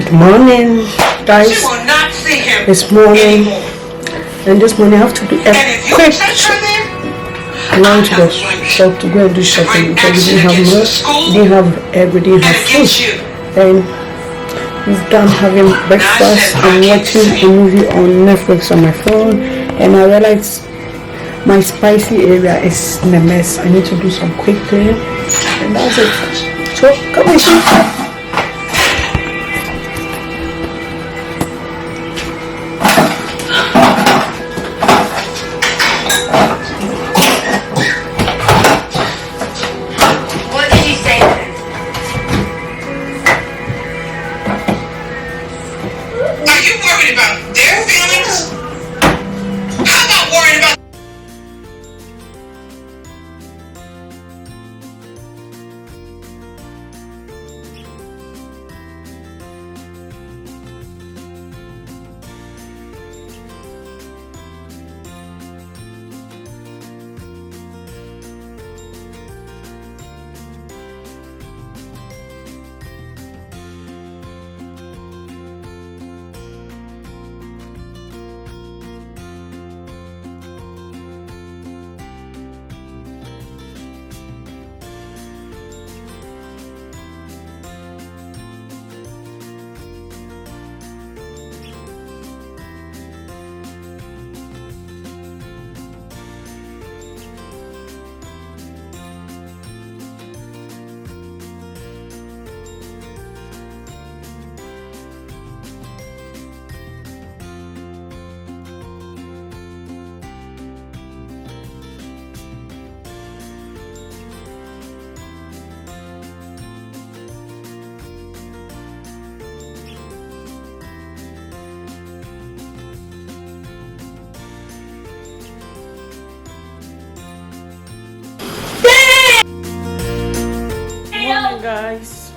Good morning, guys. It's morning, and this morning I have to do a quick lunch to the shop to go and do shopping because we didn't have milk, we didn't have egg, we didn't have food. And we've done having breakfast and watching a movie on Netflix on my phone, and I realized my spicy area is in a mess. I need to do some quick cleaning, and that's it. So come and see. Guys,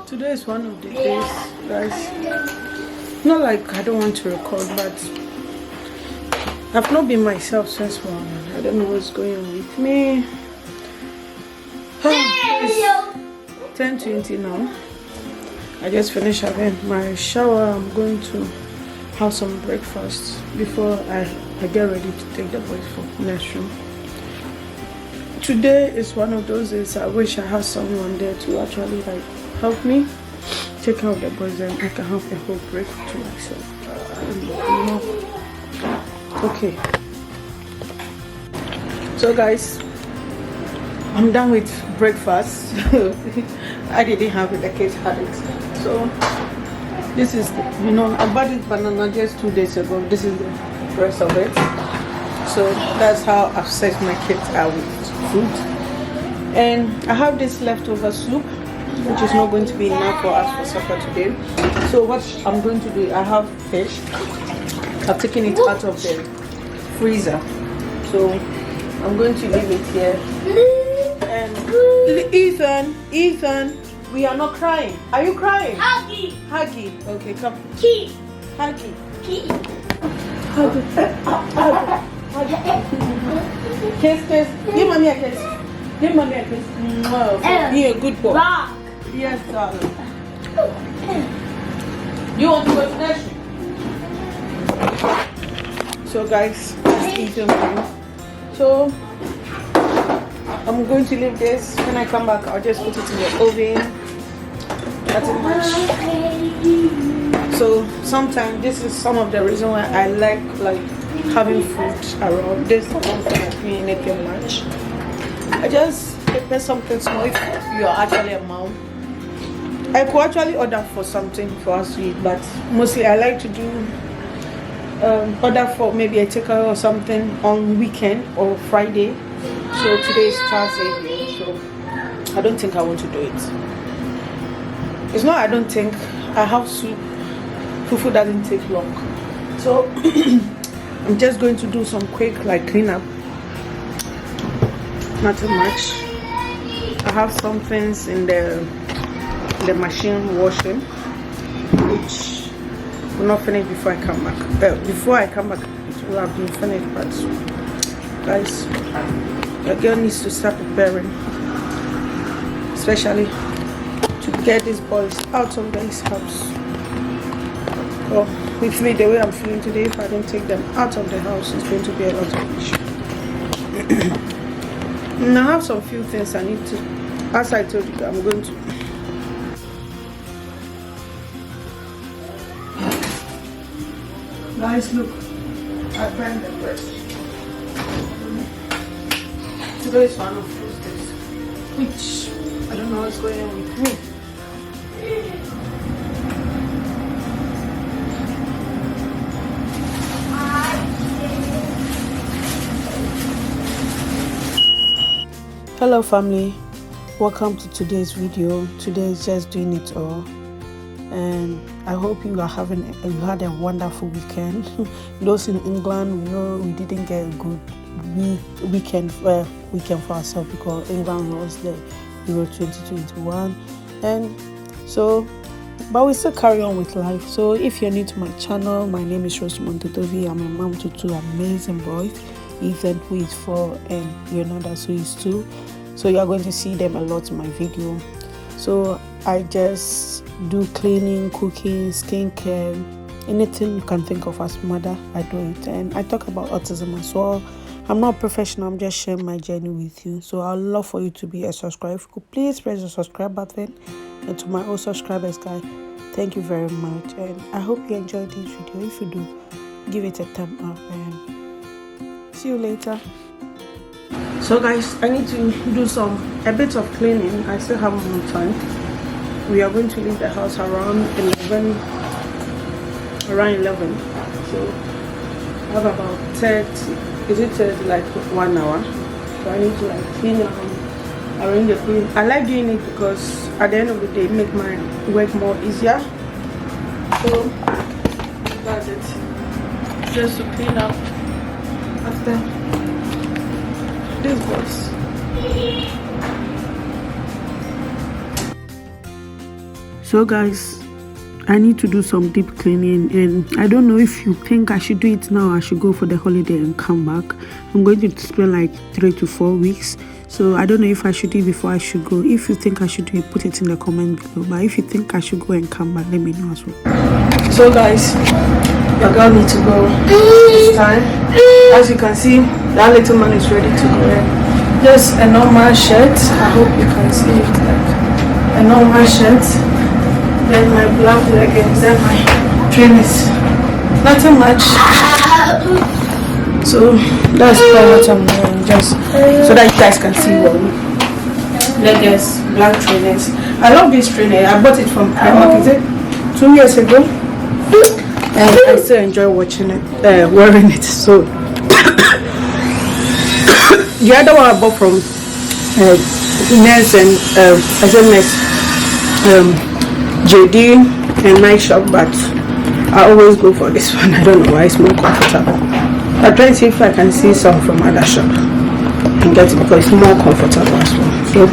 today is one of the days, guys. Not like I don't want to record, but I've not been myself since morning. I don't know what's going on with me. It's 10:20 now. I just finished having my shower. I'm going to have some breakfast before I get ready to take the boys for nursery. Today is one of those days I wish I had someone there to actually like help me take care of the boys, and I can have a whole break to myself. You know. Okay. So guys, I'm done with breakfast. I didn't have it, the kids had it. So this is, you know, I bought this banana just 2 days ago. This is the rest of it. So that's how I've set my kids out with food. And I have this leftover soup, which is not going to be enough for us for supper today. So what I'm going to do, I have fish. I've taken it out of the freezer. So I'm going to leave it here. And Ethan, we are not crying. Are you crying? Huggy. Okay, come. Huggy. Huggy. Kiss. Give mommy a kiss. Give mommy a kiss. Be a good boy. Rock. Yes, darling. You want to go to nursery? So guys, let's eat something. So I'm going to leave this. When I come back, I'll just put it in the oven. That's much. So sometimes this is some of the reason why I like having food around. This don't feel me anything much. I just prepare something small if you are actually a mom. I could actually order for something for us to eat, but mostly I like to do order for maybe a takeaway or something on weekend or Friday. So today is Thursday here, so I don't think I want to do it. It's not I don't think, I have soup. Fufu doesn't take long. So I'm just going to do some quick clean up. Not too much. I have some things in the machine washing, which will not finish before I come back. Before I come back, it will have been finished. But guys, your girl needs to start preparing, especially to get these boys out of this house. Well, with me, the way I'm feeling today, if I don't take them out of the house, it's going to be a lot of issue. And I have some few things I need to, as I told you, I'm going to. Guys, look, I burned the bread. Today is one of those days, which I don't know what's going on with me. Hello family, welcome to today's video. Today is just doing it all, and I hope you had a wonderful weekend. Those in England, we know we didn't get a good weekend for ourselves because England lost the Euro 2021, and so but we still carry on with life. So if you're new to my channel, my name is Rosemond Totovi. I'm a mom to two amazing boys, Ethan, who is 4, and Leonardo, who is 2. So you are going to see them a lot in my video. So I just do cleaning, cooking, skincare, anything you can think of as a mother, I do it. And I talk about autism as well. I'm not a professional, I'm just sharing my journey with you. So I'd love for you to be a subscriber. If you could please press the subscribe button. And to my old subscribers, guys, thank you very much. And I hope you enjoyed this video. If you do, give it a thumb up and see you later. So guys, I need to do a bit of cleaning. I still have more time. We are going to leave the house around 11. So I have about 30, like 1 hour. So I need to like clean arrange the clean. I like doing it because at the end of the day, it make my work more easier. So that's it. Just to clean up after this boys. So guys, I need to do some deep cleaning, and I don't know if you think I should do it now or I should go for the holiday and come back. I'm going to spend like 3 to 4 weeks, so I don't know if I should do it before I should go. If you think I should do it, put it in the comment below. But if you think I should go and come back, let me know as well. So guys, your girl needs to go this time. As you can see, that little man is ready to go. Just a normal shirt. I hope you can see it, like a normal shirt. Then my black leggings, then my trainers. Nothing much. So that's what I'm wearing, just so that you guys can see what leggings, black trainers. I love this trainer. I bought it from Primark, is it 2 years ago? And I still enjoy watching it, wearing it. So the other one I bought from Ness and SMS, JD and Night Shop, but I always go for this one. I don't know why, it's more comfortable. I'll try to see if I can see some from other shop and get it because it's more comfortable as well. So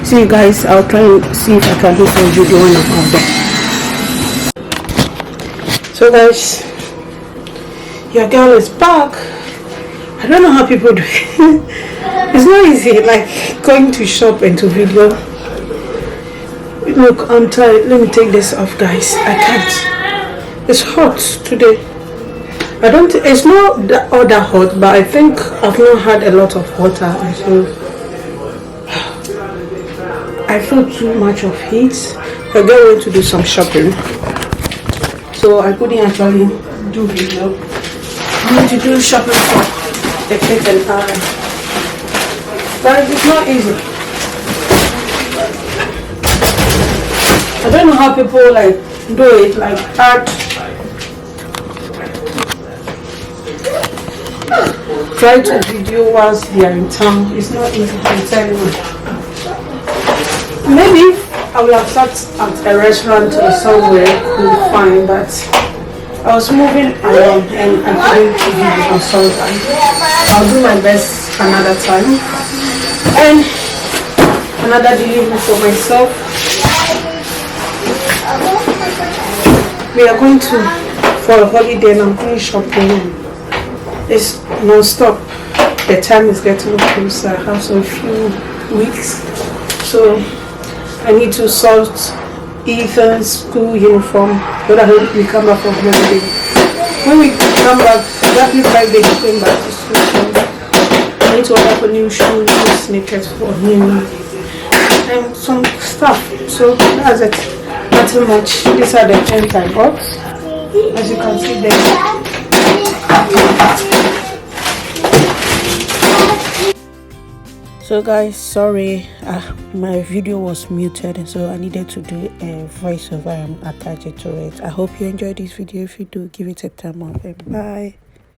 see you guys, I'll try and see if I can do some video when I'm out there. So guys, your girl is back. I don't know how people do it. It's not easy, like going to shop and to video. Look, I'm tired. Let me take this off, guys. I can't. It's hot today. It's not all that hot, but I think I've not had a lot of water, so I feel too much of heat. I got ready to do some shopping, so I couldn't actually do video. I need to do shopping for the kids and but it's not easy. I don't know how people like do it, like art. Try to video whilst they are in town. It's not easy, I'm telling you. Maybe I will have sat at a restaurant or somewhere cool, fine, but I was moving around and I couldn't video on something. I'll do my best another time. And another delivery for myself. We are going for a holiday and I'm going shopping. It's non-stop. The time is getting closer. I have some few weeks, so I need to sort Ethan's school uniform so that we come back from holiday. When we come back, exactly 5 days going back to school. So I need to order for new shoes, new sneakers for him, and some stuff. So that's it. Nothing much. These are the things I got. As you can see there. So guys, sorry, my video was muted, so I needed to do a voiceover and attach it to it. I hope you enjoyed this video. If you do, give it a thumb up and bye.